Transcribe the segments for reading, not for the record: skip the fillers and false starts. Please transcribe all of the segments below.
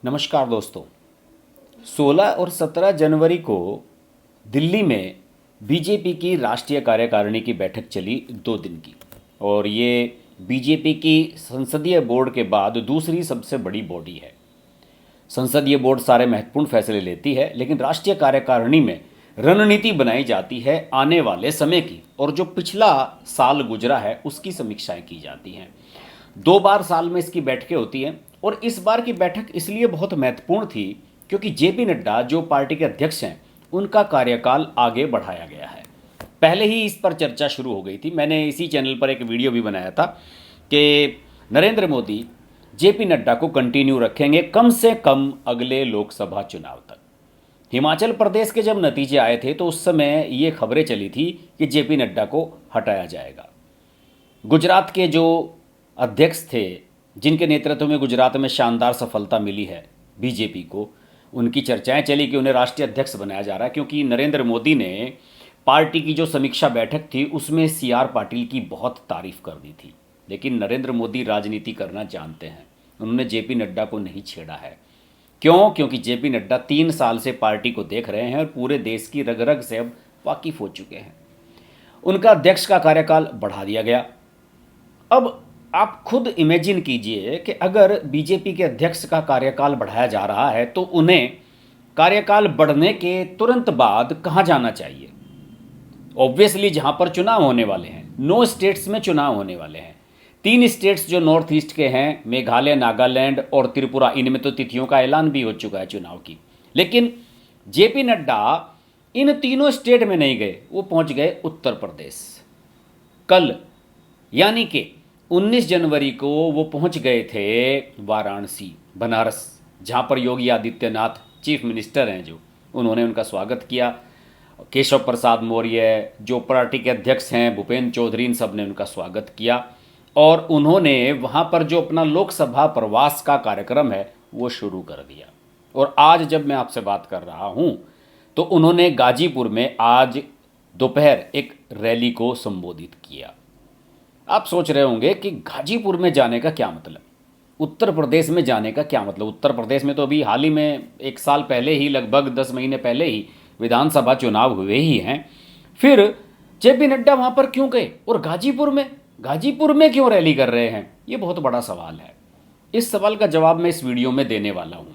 नमस्कार दोस्तों। 16 और 17 जनवरी को दिल्ली में बीजेपी की राष्ट्रीय कार्यकारिणी की बैठक चली 2 दिन की। और ये बीजेपी की संसदीय बोर्ड के बाद दूसरी सबसे बड़ी बॉडी है। संसदीय बोर्ड सारे महत्वपूर्ण फैसले लेती है, लेकिन राष्ट्रीय कार्यकारिणी में रणनीति बनाई जाती है आने वाले समय की, और जो पिछला साल गुजरा है उसकी समीक्षाएं की जाती हैं। 2 बार साल में इसकी बैठकें होती हैं, और इस बार की बैठक इसलिए बहुत महत्वपूर्ण थी क्योंकि जेपी नड्डा जो पार्टी के अध्यक्ष हैं उनका कार्यकाल आगे बढ़ाया गया है। पहले ही इस पर चर्चा शुरू हो गई थी। मैंने इसी चैनल पर एक वीडियो भी बनाया था कि नरेंद्र मोदी जेपी नड्डा को कंटिन्यू रखेंगे कम से कम अगले लोकसभा चुनाव तक। हिमाचल प्रदेश के जब नतीजे आए थे तो उस समय ये खबरें चली थी कि जेपी नड्डा को हटाया जाएगा। गुजरात के जो अध्यक्ष थे, जिनके नेतृत्व में गुजरात में शानदार सफलता मिली है बीजेपी को, उनकी चर्चाएं चली कि उन्हें राष्ट्रीय अध्यक्ष बनाया जा रहा है, क्योंकि नरेंद्र मोदी ने पार्टी की जो समीक्षा बैठक थी उसमें सीआर पाटिल की बहुत तारीफ कर दी थी। लेकिन नरेंद्र मोदी राजनीति करना जानते हैं, उन्होंने जेपी नड्डा को नहीं छेड़ा है। क्यों? क्योंकि जेपी नड्डा 3 साल से पार्टी को देख रहे हैं और पूरे देश की रग रग से अब वाकिफ हो चुके हैं। उनका अध्यक्ष का कार्यकाल बढ़ा दिया गया। अब आप खुद इमेजिन कीजिए कि अगर बीजेपी के अध्यक्ष का कार्यकाल बढ़ाया जा रहा है तो उन्हें कार्यकाल बढ़ने के तुरंत बाद कहाँ जाना चाहिए? ऑब्वियसली जहाँ पर चुनाव होने वाले हैं। 9 स्टेट्स में चुनाव होने वाले हैं। 3 स्टेट्स जो नॉर्थ ईस्ट के हैं, मेघालय, नागालैंड और त्रिपुरा, इनमें तो तिथियों का ऐलान भी हो चुका है चुनाव की। लेकिन जेपी नड्डा इन तीनों स्टेट में नहीं गए, वो पहुंच गए उत्तर प्रदेश। कल यानी कि 19 जनवरी को वो पहुंच गए थे वाराणसी, बनारस, जहां पर योगी आदित्यनाथ चीफ मिनिस्टर हैं, जो उन्होंने उनका स्वागत किया। केशव प्रसाद मौर्य जो पार्टी के अध्यक्ष हैं, भूपेंद्र चौधरी, इन सब ने उनका स्वागत किया। और उन्होंने वहां पर जो अपना लोकसभा प्रवास का कार्यक्रम है वो शुरू कर दिया। और आज जब मैं आपसे बात कर रहा हूं तो उन्होंने गाजीपुर में आज दोपहर एक रैली को संबोधित किया। आप सोच रहे होंगे कि गाजीपुर में जाने का क्या मतलब, उत्तर प्रदेश में जाने का क्या मतलब। उत्तर प्रदेश में तो अभी हाल ही में 1 साल पहले ही, लगभग 10 महीने पहले ही विधानसभा चुनाव हुए ही हैं। फिर जेपी नड्डा वहां पर क्यों गए और गाजीपुर में क्यों रैली कर रहे हैं? ये बहुत बड़ा सवाल है। इस सवाल का जवाब मैं इस वीडियो में देने वाला हूं,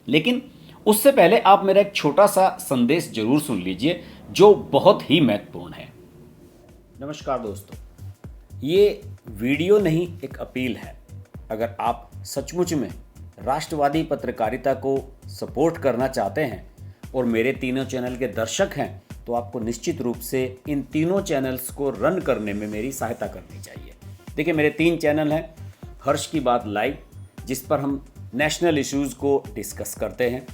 लेकिन उससे पहले आप मेरा एक छोटा सा संदेश जरूर सुन लीजिए जो बहुत ही महत्वपूर्ण है। नमस्कार दोस्तों, ये वीडियो नहीं, एक अपील है। अगर आप सचमुच में राष्ट्रवादी पत्रकारिता को सपोर्ट करना चाहते हैं और मेरे तीनों चैनल के दर्शक हैं तो आपको निश्चित रूप से इन तीनों चैनल्स को रन करने में मेरी सहायता करनी चाहिए। देखिए, मेरे 3 चैनल हैं। हर्ष की बात लाइव, जिस पर हम नेशनल इश्यूज़ को डिस्कस करते हैं।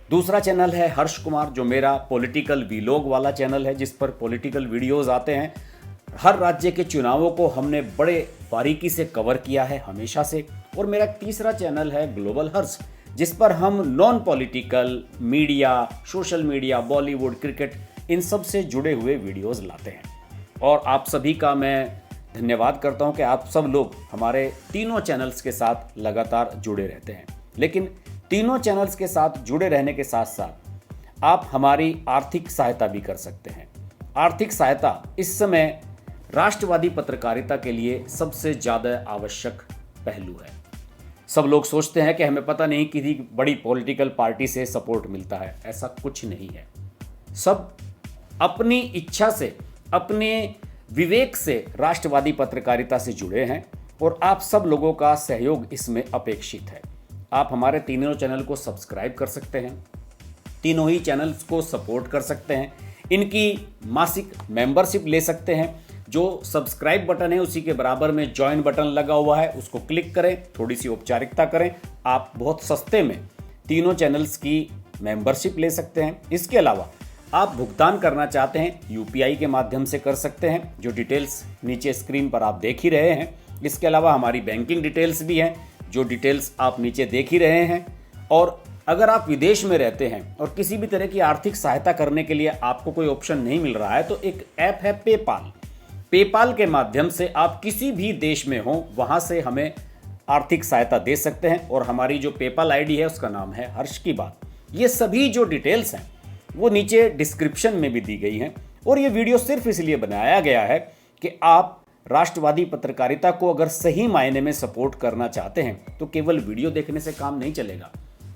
दूसरा चैनल है हर्ष कुमार, जो मेरा पॉलिटिकल वीलॉग वाला चैनल है, जिस पर पॉलिटिकल वीडियोज़ आते हैं। हर राज्य के चुनावों को हमने बड़े बारीकी से कवर किया है हमेशा से। और मेरा तीसरा चैनल है ग्लोबल हर्ष, जिस पर हम non political media, social media, Bollywood, cricket, इन सब से जुड़े हुए वीडियोस लाते हैं। और आप सभी का मैं धन्यवाद करता हूं कि आप सब लोग हमारे तीनों चैनल्स के साथ लगातार जुड़े रहते हैं। लेकिन तीनों चैनल्स के साथ जुड़े रहने के साथ साथ आप हमारी आर्थिक सहायता भी कर सकते हैं। आर्थिक सहायता इस समय राष्ट्रवादी पत्रकारिता के लिए सबसे ज़्यादा आवश्यक पहलू है। सब लोग सोचते हैं कि हमें पता नहीं किसी बड़ी पॉलिटिकल पार्टी से सपोर्ट मिलता है। ऐसा कुछ नहीं है। सब अपनी इच्छा से, अपने विवेक से राष्ट्रवादी पत्रकारिता से जुड़े हैं और आप सब लोगों का सहयोग इसमें अपेक्षित है। आप हमारे तीनों चैनल को सब्सक्राइब कर सकते हैं, तीनों ही चैनल्स को सपोर्ट कर सकते हैं, इनकी मासिक मेंबरशिप ले सकते हैं। जो सब्सक्राइब बटन है उसी के बराबर में ज्वाइन बटन लगा हुआ है, उसको क्लिक करें, थोड़ी सी औपचारिकता करें। आप बहुत सस्ते में तीनों चैनल्स की मेंबरशिप ले सकते हैं। इसके अलावा आप भुगतान करना चाहते हैं यूपीआई के माध्यम से कर सकते हैं, जो डिटेल्स नीचे स्क्रीन पर आप देख ही रहे हैं। इसके अलावा हमारी बैंकिंग डिटेल्स भी हैं, जो डिटेल्स आप नीचे देख ही रहे हैं। और अगर आप विदेश में रहते हैं और किसी भी तरह की आर्थिक सहायता करने के लिए आपको कोई ऑप्शन नहीं मिल रहा है तो एक ऐप है पेपाल के माध्यम से आप किसी भी देश में हो वहां से हमें आर्थिक सहायता दे सकते हैं। और हमारी जो पेपाल आईडी है उसका नाम है हर्ष की बात। ये सभी जो डिटेल्स हैं वो नीचे डिस्क्रिप्शन में भी दी गई हैं। और ये वीडियो सिर्फ इसलिए बनाया गया है कि आप राष्ट्रवादी पत्रकारिता को अगर सही मायने में सपोर्ट करना चाहते हैं तो केवल वीडियो देखने से काम नहीं चलेगा,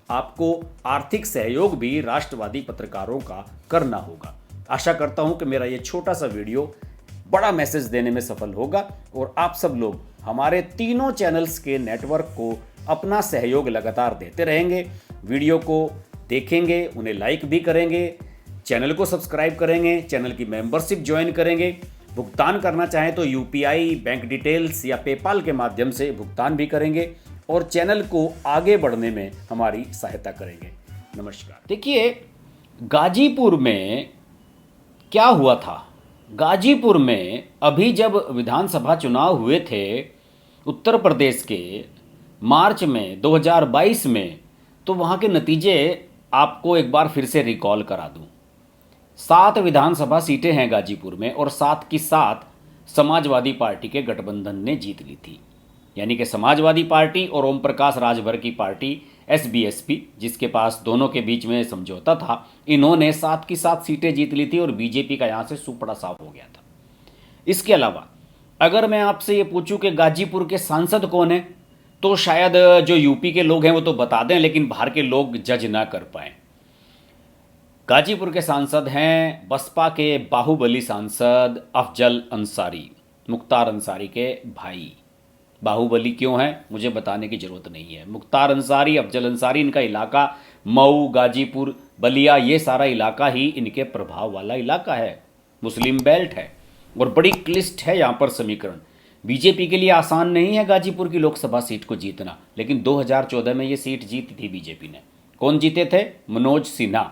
आपको आर्थिक सहयोग भी राष्ट्रवादी पत्रकारों का करना होगा। आशा करता हूं कि मेरा ये छोटा सा वीडियो बड़ा मैसेज देने में सफल होगा और आप सब लोग हमारे तीनों चैनल्स के नेटवर्क को अपना सहयोग लगातार देते रहेंगे, वीडियो को देखेंगे, उन्हें लाइक भी करेंगे, चैनल को सब्सक्राइब करेंगे, चैनल की मेंबरशिप ज्वाइन करेंगे, भुगतान करना चाहें तो यूपीआई, बैंक डिटेल्स या पेपाल के माध्यम से भुगतान भी करेंगे और चैनल को आगे बढ़ने में हमारी सहायता करेंगे। नमस्कार। देखिए, गाजीपुर में क्या हुआ था। गाजीपुर में अभी जब विधानसभा चुनाव हुए थे उत्तर प्रदेश के मार्च में 2022 में, तो वहाँ के नतीजे आपको एक बार फिर से रिकॉल करा दूँ। 7 विधानसभा सीटें हैं गाजीपुर में और 7 की 7 समाजवादी पार्टी के गठबंधन ने जीत ली थी। यानी कि समाजवादी पार्टी और ओम प्रकाश राजभर की पार्टी एसबीएसपी, जिसके पास दोनों के बीच में समझौता था, इन्होंने 7 की 7 सीटें जीत ली थी और बीजेपी का यहाँ से सुपड़ा साफ हो गया था। इसके अलावा अगर मैं आपसे ये पूछूं कि गाजीपुर के सांसद कौन है, तो शायद जो यूपी के लोग हैं वो तो बता दें, लेकिन बाहर के लोग जज ना कर पाएं। गाजीपुर के सांसद हैं बसपा के बाहुबली सांसद अफजल अंसारी, मुख्तार अंसारी के भाई। बाहुबली क्यों है मुझे बताने की जरूरत नहीं है। मुख्तार अंसारी, अफजल अंसारी, इनका इलाका मऊ, गाजीपुर, बलिया, ये सारा इलाका ही इनके प्रभाव वाला इलाका है, मुस्लिम बेल्ट है और बड़ी क्लिष्ट है यहाँ पर समीकरण। बीजेपी के लिए आसान नहीं है गाजीपुर की लोकसभा सीट को जीतना, लेकिन 2014 में ये सीट जीती थी बीजेपी ने। कौन जीते थे? मनोज सिन्हा,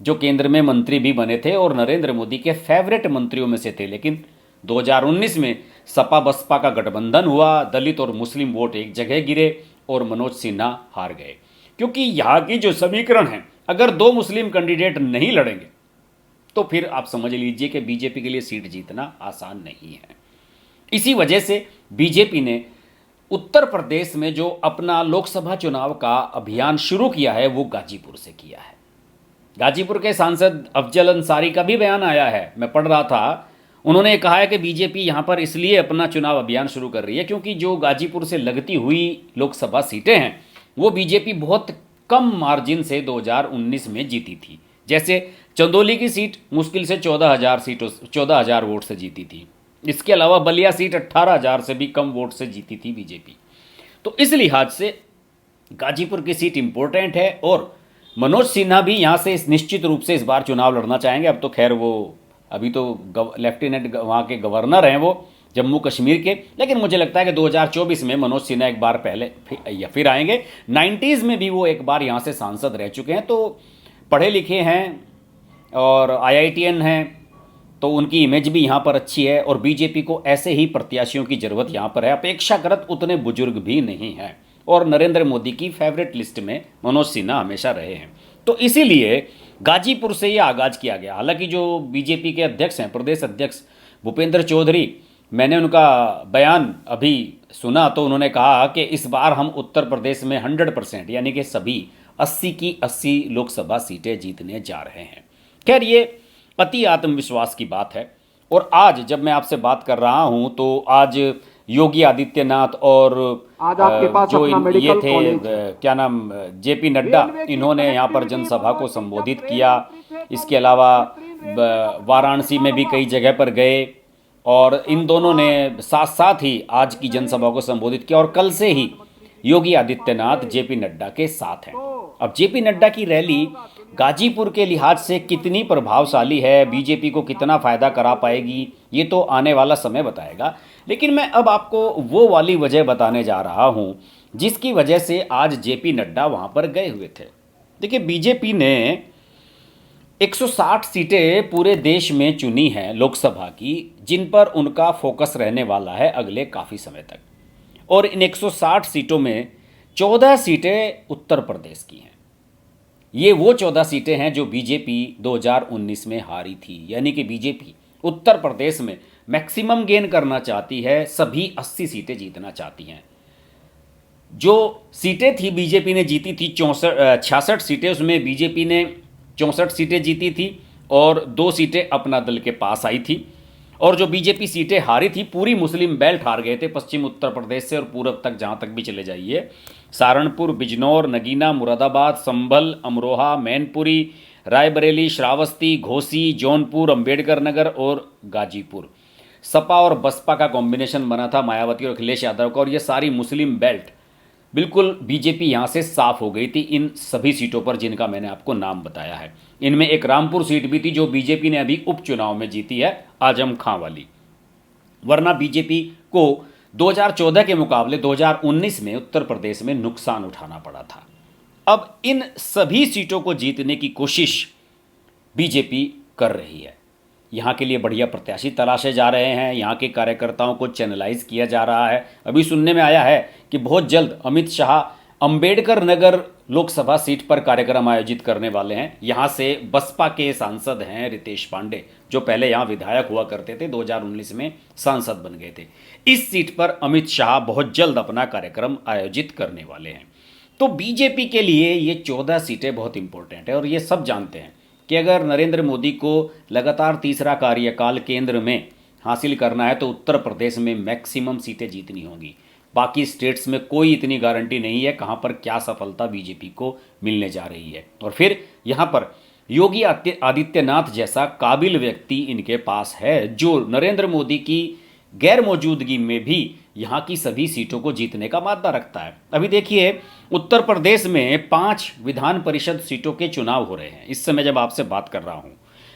जो केंद्र में मंत्री भी बने थे और नरेंद्र मोदी के फेवरेट मंत्रियों में से थे। लेकिन 2019 में सपा बसपा का गठबंधन हुआ, दलित और मुस्लिम वोट एक जगह गिरे और मनोज सिन्हा हार गए। क्योंकि यहाँ की जो समीकरण है, अगर 2 मुस्लिम कैंडिडेट नहीं लड़ेंगे तो फिर आप समझ लीजिए कि बीजेपी के लिए सीट जीतना आसान नहीं है। इसी वजह से बीजेपी ने उत्तर प्रदेश में जो अपना लोकसभा चुनाव का अभियान शुरू किया है वो गाजीपुर से किया है। गाजीपुर के सांसद अफजल अंसारी का भी बयान आया है, मैं पढ़ रहा था। उन्होंने कहा है कि बीजेपी यहाँ पर इसलिए अपना चुनाव अभियान शुरू कर रही है क्योंकि जो गाजीपुर से लगती हुई लोकसभा सीटें हैं वो बीजेपी बहुत कम मार्जिन से 2019 में जीती थी। जैसे चंदौली की सीट मुश्किल से 14,000 वोट से जीती थी। इसके अलावा बलिया सीट 18,000 से भी कम वोट से जीती थी बीजेपी। तो इस लिहाज से गाजीपुर की सीट इंपॉर्टेंट है और मनोज सिन्हा भी यहाँ से निश्चित रूप से इस बार चुनाव लड़ना चाहेंगे। अब तो खैर वो अभी तो लेफ्टिनेंट वहाँ के गवर्नर हैं वो जम्मू कश्मीर के, लेकिन मुझे लगता है कि 2024 में मनोज सिन्हा एक बार पहले फिर आएंगे। 90s में भी वो एक बार यहाँ से सांसद रह चुके हैं, तो पढ़े लिखे हैं और IITN हैं, तो उनकी इमेज भी यहाँ पर अच्छी है और बीजेपी को ऐसे ही प्रत्याशियों की जरूरत यहाँ पर है। अपेक्षाकृत उतने बुजुर्ग भी नहीं हैं और नरेंद्र मोदी की फेवरेट लिस्ट में मनोज सिन्हा हमेशा रहे हैं। तो इसीलिए गाजीपुर से ये आगाज किया गया। हालांकि जो बीजेपी के अध्यक्ष हैं, प्रदेश अध्यक्ष भूपेंद्र चौधरी, मैंने उनका बयान अभी सुना तो उन्होंने कहा कि इस बार हम उत्तर प्रदेश में 100% यानी कि सभी 80 की 80 लोकसभा सीटें जीतने जा रहे हैं। खैर, ये अति आत्मविश्वास की बात है। और आज जब मैं आपसे बात कर रहा हूं तो आज योगी आदित्यनाथ और आज आपके पास जो ये थे कॉलेज क्या नाम जेपी नड्डा, इन्होंने यहाँ पर जनसभा को संबोधित किया। इसके अलावा वाराणसी में भी कई जगह पर गए और इन दोनों ने साथ साथ ही आज की जनसभा को संबोधित किया और कल से ही योगी आदित्यनाथ जेपी नड्डा के साथ हैं। अब जेपी नड्डा की रैली गाजीपुर के लिहाज से कितनी प्रभावशाली है, बीजेपी को कितना फायदा करा पाएगी, ये तो आने वाला समय बताएगा। लेकिन मैं अब आपको वो वाली वजह बताने जा रहा हूं जिसकी वजह से आज जेपी नड्डा वहां पर गए हुए थे। देखिए, बीजेपी ने 160 सीटें पूरे देश में चुनी हैं लोकसभा की, जिन पर उनका फोकस रहने वाला है अगले काफ़ी समय तक। और इन 160 सीटों में 14 सीटें उत्तर प्रदेश की हैं। ये वो 14 सीटें हैं जो बीजेपी 2019 में हारी थी। यानी कि बीजेपी उत्तर प्रदेश में मैक्सिमम गेन करना चाहती है, सभी 80 सीटें जीतना चाहती हैं। जो सीटें थी बीजेपी ने जीती थी 66 सीटें, उसमें बीजेपी ने 64 सीटें जीती थी और 2 सीटें अपना दल के पास आई थी। और जो बीजेपी सीटें हारी थी पूरी मुस्लिम बेल्ट हार गए थे, पश्चिम उत्तर प्रदेश से और पूरब तक जहां तक भी चले जाइए, सहारनपुर, बिजनौर, नगीना, मुरादाबाद, संभल, अमरोहा, मैनपुरी, रायबरेली, श्रावस्ती, घोसी, जौनपुर, अंबेडकर नगर और गाजीपुर। सपा और बसपा का कॉम्बिनेशन बना था, मायावती और अखिलेश यादव का, और ये सारी मुस्लिम बेल्ट बिल्कुल बीजेपी यहां से साफ हो गई थी इन सभी सीटों पर जिनका मैंने आपको नाम बताया है। इनमें एक रामपुर सीट भी थी जो बीजेपी ने अभी उपचुनाव में जीती है, आजम खां वाली। वरना बीजेपी को 2014 के मुकाबले 2019 में उत्तर प्रदेश में नुकसान उठाना पड़ा था। अब इन सभी सीटों को जीतने की कोशिश बीजेपी कर रही है। यहाँ के लिए बढ़िया प्रत्याशी तलाशे जा रहे हैं, यहाँ के कार्यकर्ताओं को चैनलाइज किया जा रहा है। अभी सुनने में आया है कि बहुत जल्द अमित शाह अंबेडकर नगर लोकसभा सीट पर कार्यक्रम आयोजित करने वाले हैं। यहाँ से बसपा के सांसद हैं रितेश पांडे, जो पहले यहाँ विधायक हुआ करते थे, 2019 में सांसद बन गए थे। इस सीट पर अमित शाह बहुत जल्द अपना कार्यक्रम आयोजित करने वाले हैं। तो बीजेपी के लिए ये 14 सीटें बहुत इंपॉर्टेंट है और ये सब जानते हैं कि अगर नरेंद्र मोदी को लगातार तीसरा कार्यकाल केंद्र में हासिल करना है तो उत्तर प्रदेश में मैक्सिमम सीटें जीतनी होंगी। बाकी स्टेट्स में कोई इतनी गारंटी नहीं है कहाँ पर क्या सफलता बीजेपी को मिलने जा रही है। और फिर यहाँ पर योगी आदित्यनाथ जैसा काबिल व्यक्ति इनके पास है जो नरेंद्र मोदी की गैर मौजूदगी में भी यहाँ की सभी सीटों को जीतने का मादा रखता है। अभी देखिए उत्तर प्रदेश में 5 विधान परिषद सीटों के चुनाव हो रहे हैं इस समय जब आपसे बात कर रहा हूँ।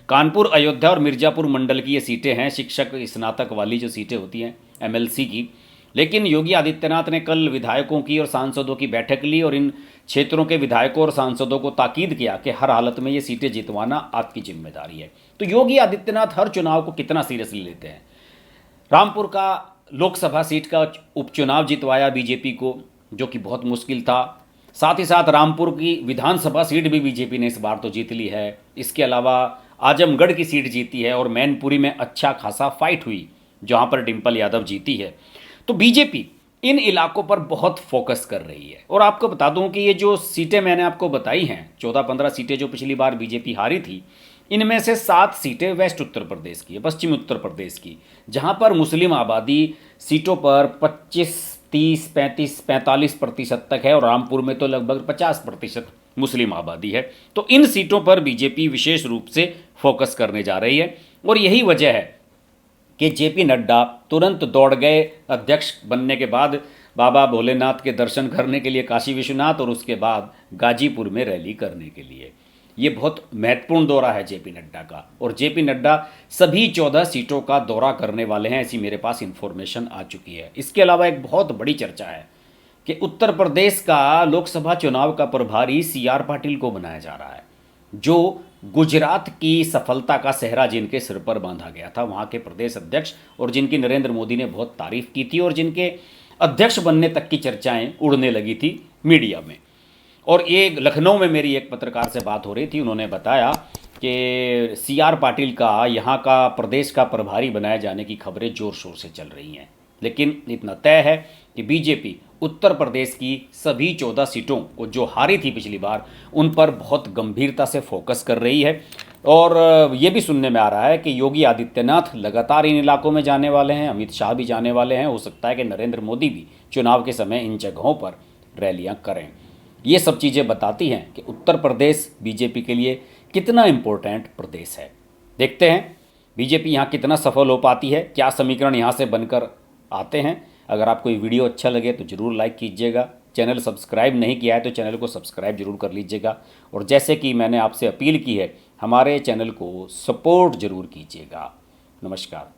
कानपुर, अयोध्या और मिर्जापुर मंडल की ये सीटें हैं, शिक्षक स्नातक वाली जो सीटें होती हैं एमएलसी की। लेकिन योगी आदित्यनाथ ने कल विधायकों की और सांसदों की बैठक ली और इन क्षेत्रों के विधायकों और सांसदों को ताकीद किया कि हर हालत में ये सीटें जितवाना आपकी जिम्मेदारी है। तो योगी आदित्यनाथ हर चुनाव को कितना सीरियसली लेते हैं। रामपुर का लोकसभा सीट का उपचुनाव जितवाया बीजेपी को, जो कि बहुत मुश्किल था। साथ ही साथ रामपुर की विधानसभा सीट भी बीजेपी ने इस बार तो जीत ली है। इसके अलावा आजमगढ़ की सीट जीती है और मैनपुरी में अच्छा खासा फाइट हुई जहां पर डिंपल यादव जीती है। तो बीजेपी इन इलाकों पर बहुत फोकस कर रही है। और आपको बता दूं कि ये जो सीटें मैंने आपको बताई हैं 14-15 सीटें जो पिछली बार बीजेपी हारी थी, इनमें से 7 सीटें वेस्ट उत्तर प्रदेश की है, पश्चिमी उत्तर प्रदेश की, जहां पर मुस्लिम आबादी सीटों पर 25, 30, 35, 45% तक है और रामपुर में तो लगभग 50% मुस्लिम आबादी है। तो इन सीटों पर बीजेपी विशेष रूप से फोकस करने जा रही है और यही वजह है कि जेपी नड्डा तुरंत दौड़ गए अध्यक्ष बनने के बाद बाबा भोलेनाथ के दर्शन करने के लिए काशी विश्वनाथ और उसके बाद गाजीपुर में रैली करने के लिए। ये बहुत महत्वपूर्ण दौरा है जेपी नड्डा का और जेपी नड्डा सभी 14 सीटों का दौरा करने वाले हैं, ऐसी मेरे पास इंफॉर्मेशन आ चुकी है। इसके अलावा एक बहुत बड़ी चर्चा है कि उत्तर प्रदेश का लोकसभा चुनाव का प्रभारी CR पाटिल को बनाया जा रहा है, जो गुजरात की सफलता का सेहरा जिनके सिर पर बांधा गया था, वहाँ के प्रदेश अध्यक्ष, और जिनकी नरेंद्र मोदी ने बहुत तारीफ की थी और जिनके अध्यक्ष बनने तक की चर्चाएं उड़ने लगी थी मीडिया में। और ये लखनऊ में मेरी एक पत्रकार से बात हो रही थी, उन्होंने बताया कि CR पाटिल का यहाँ का प्रदेश का प्रभारी बनाए जाने की खबरें जोर शोर से चल रही हैं। लेकिन इतना तय है कि बीजेपी उत्तर प्रदेश की सभी 14 सीटों को जो हारी थी पिछली बार, उन पर बहुत गंभीरता से फोकस कर रही है। और ये भी सुनने में आ रहा है कि योगी आदित्यनाथ लगातार इन इलाकों में जाने वाले हैं, अमित शाह भी जाने वाले हैं, हो सकता है कि नरेंद्र मोदी भी चुनाव के समय इन जगहों पर रैलियां करें। ये सब चीज़ें बताती हैं कि उत्तर प्रदेश बीजेपी के लिए कितना इम्पोर्टेंट प्रदेश है। देखते हैं बीजेपी यहाँ कितना सफल हो पाती है, क्या समीकरण यहाँ से बनकर आते हैं। अगर आपको ये वीडियो अच्छा लगे तो ज़रूर लाइक कीजिएगा। चैनल सब्सक्राइब नहीं किया है तो चैनल को सब्सक्राइब जरूर कर लीजिएगा। और जैसे कि मैंने आपसे अपील की है, हमारे चैनल को सपोर्ट ज़रूर कीजिएगा। नमस्कार।